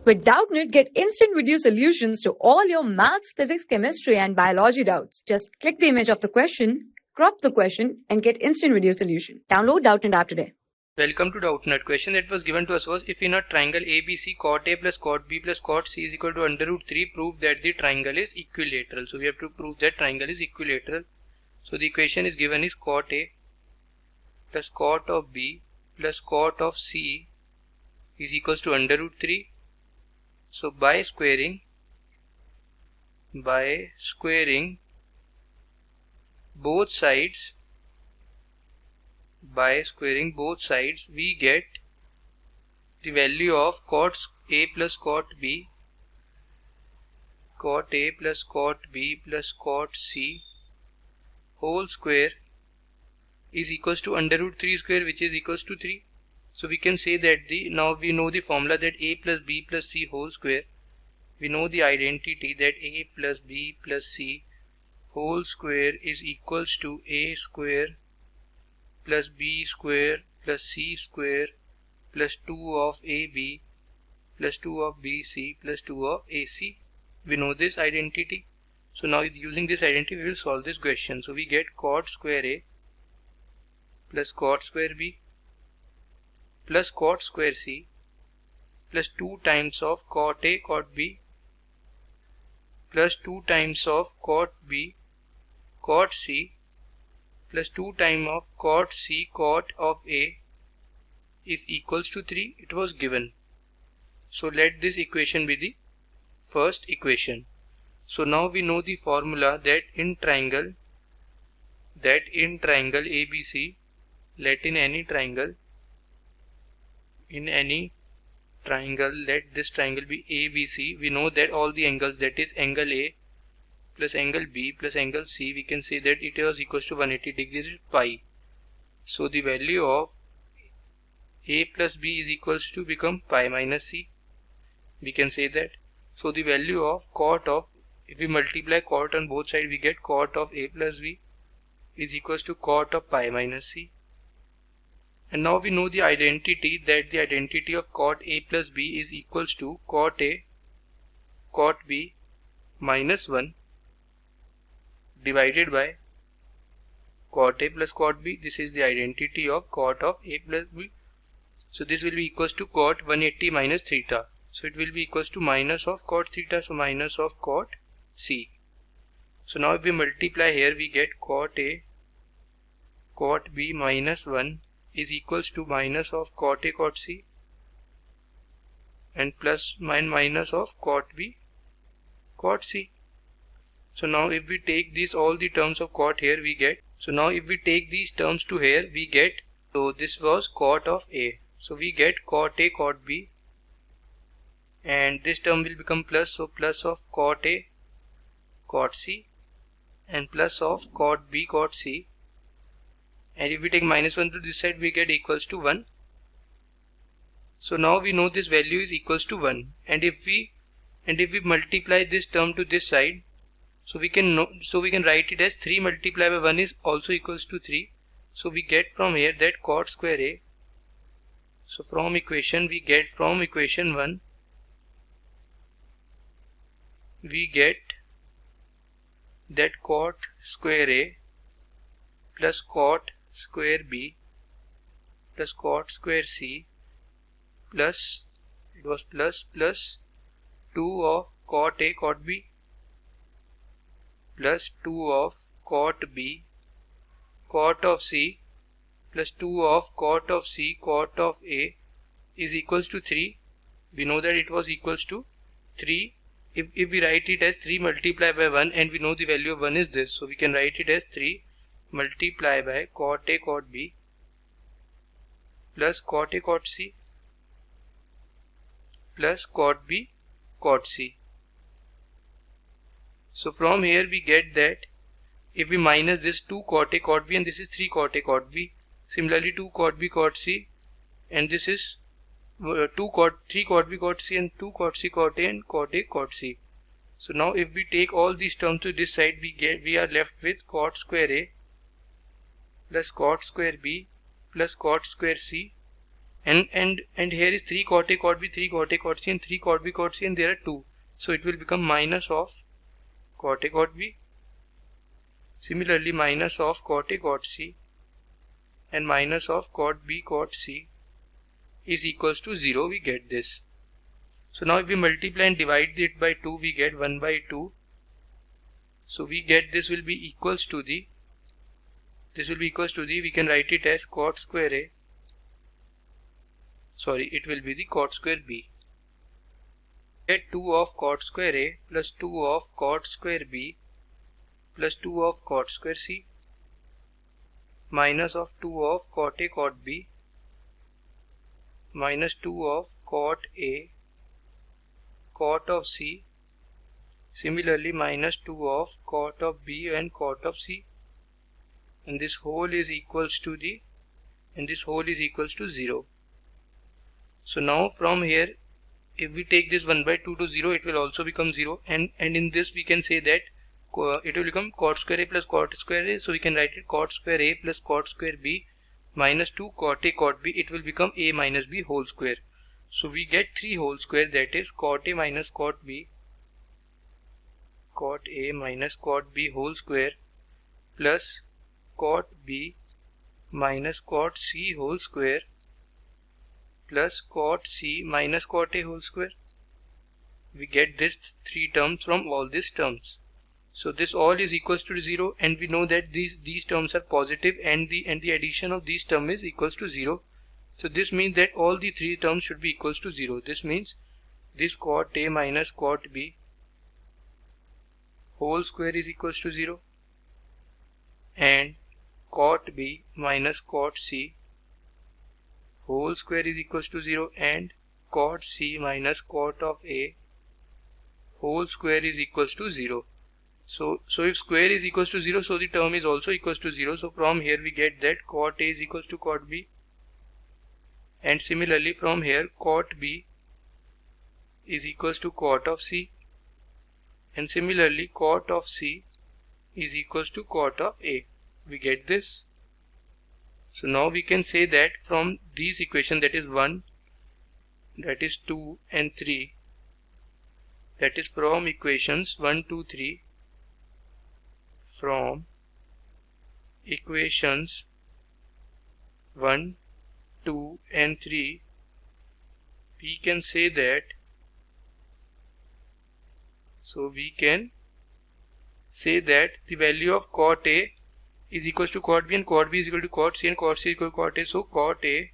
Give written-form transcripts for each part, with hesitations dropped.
With Doubtnut, get instant video solutions to all your maths, physics, chemistry, and biology doubts. Just click the image of the question, crop the question, and get instant video solution. Download Doubtnut app today. Welcome to Doubtnut. Question that was given to us was, if in a triangle ABC, cot A plus cot B plus cot C is equal to under root 3, prove that the triangle is equilateral. So we have to prove that triangle is equilateral. So the equation is given is cot A plus cot of B plus cot of C is equals to under root 3. So by squaring both sides, we get the value of cot A plus cot B, cot A plus cot B plus cot C whole square is equals to under root 3 square, which is equals to 3. So we can say that now we know the formula that A plus B plus C whole square. We know the identity that A plus B plus C whole square is equals to A square plus B square plus C square plus 2 of AB plus 2 of BC plus 2 of AC. We know this identity. So now using this identity we will solve this question. So we get cot square A plus cot square B plus cot square C plus 2 times of cot A cot B plus 2 times of cot B cot C plus 2 times of cot C cot of A is equals to 3. It was given. So let this equation be the first equation. So now we know the formula that in triangle ABC, let this triangle be ABC. We know that all the angles, that is angle A plus angle B plus angle C, we can say that it was equals to 180 degrees pi. So the value of A plus B is equals to become pi minus C. We can say that. So the value of if we multiply cot on both sides, we get cot of A plus B is equals to cot of pi minus C. And now we know the identity, that the identity of cot A plus B is equals to cot A cot B minus 1 divided by cot A plus cot B. This is the identity of cot of A plus B. So this will be equals to cot 180 minus theta. So it will be equals to minus of cot theta, so minus of cot C. So now if we multiply here, we get cot A cot B minus 1 is equals to minus of cot A cot C and plus minus of cot B cot C. So now if we take all the terms of cot here, we get, so now if we take these terms to here, we get, so this was cot of A. So we get cot A cot B and this term will become plus, so plus of cot A cot C and plus of cot B cot C, and if we take minus 1 to this side, we get equals to 1. So now we know this value is equals to 1, and if we multiply this term to this side, so we can write it as 3 multiplied by 1 is also equals to 3. So we get from here that cot square A, so from equation 1 we get that cot square A plus cot square B plus cot square C plus 2 of cot A cot B plus 2 of cot B cot of C plus 2 of cot of C cot of A is equals to 3. We know that it was equals to 3. If we write it as 3 multiplied by 1, and we know the value of 1 is this, so we can write it as 3 multiplied by cot A cot B plus cot A cot C plus cot B cot C. So from here we get that if we minus this 2 cot A cot B, and this is 3 cot A cot B, similarly 2 cot B cot C, and this is 3 cot B cot C and 2 cot C cot A and cot A cot C. So now if we take all these terms to this side, we are left with cot square A plus cot square B plus cot square C and here is 3 cot A cot B, 3 cot A cot C, and 3 cot B cot C, and there are 2. So it will become minus of cot A cot B. Similarly, minus of cot A cot C and minus of cot B cot C is equals to 0. We get this. So now if we multiply and divide it by 2, we get 1 by 2. So we get this will be equals to the, we can write it as cot square A. Sorry, it will be the cot square B. Get 2 of cot square A plus 2 of cot square B plus 2 of cot square C minus of 2 of cot A cot B minus 2 of cot A cot of C, similarly minus 2 of cot of B and cot of C, and this whole is equals to 0. So now from here, if we take this 1 by 2 to 0, it will also become 0, and in this we can say that it will become cot square A plus cot square A. So we can write it cot square A plus cot square B minus 2 cot A cot B. It will become A minus B whole square. So we get 3 whole square, that is cot A minus cot B, cot A minus cot B whole square plus cot B minus cot C whole square plus cot C minus cot A whole square. We get this 3 terms from all these terms. So this all is equals to 0, and we know that these terms are positive, and the addition of these terms is equals to 0. So this means that all the 3 terms should be equals to 0. This means this cot A minus cot B whole square is equals to 0, and cot B minus cot C whole square is equals to 0, and cot C minus cot of A whole square is equals to 0. So if square is equals to 0, so the term is also equals to 0. So from here we get that cot A is equals to cot B, and similarly from here cot B is equals to cot of C, and similarly cot of C is equals to cot of A. We get this. So now we can say that from these equations, that is 1, that is 2 and 3, that is from equations 1, 2, 3, from equations 1, 2 and 3, we can say that, the value of cot A is equals to cot B, and cot B is equal to cot C, and cot C is equal to cot A. So cot A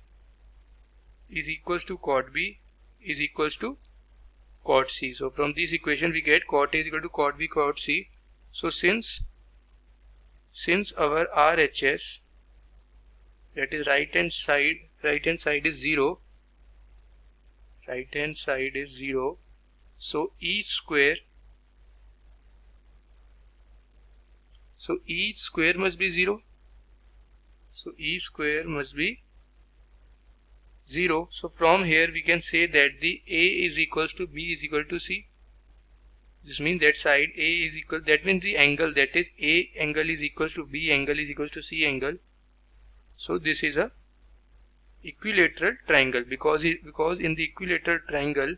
is equals to cot B is equals to cot C. So from this equation we get cot A is equal to cot B cot C. So since our RHS, that is right hand side is 0, so each square must be 0. So each square must be 0. So from here we can say that the A is equals to B is equal to C. This means that side A is equal, that means the angle, that is A angle is equals to B angle is equals to C angle. So this is a equilateral triangle, because in the equilateral triangle,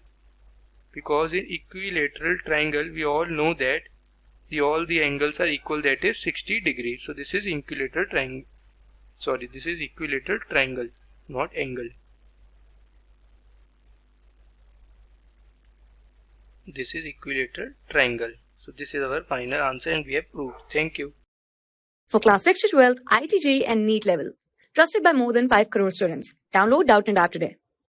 we all know that all the angles are equal, that is 60 degrees. So this is equilateral triangle. Sorry, this is equilateral triangle, not angle. This is equilateral triangle. So this is our final answer, and we have proved. Thank you. For class 6 to 12, IIT JEE and NEET level. Trusted by more than 5 crore students. Download Doubtnut App today.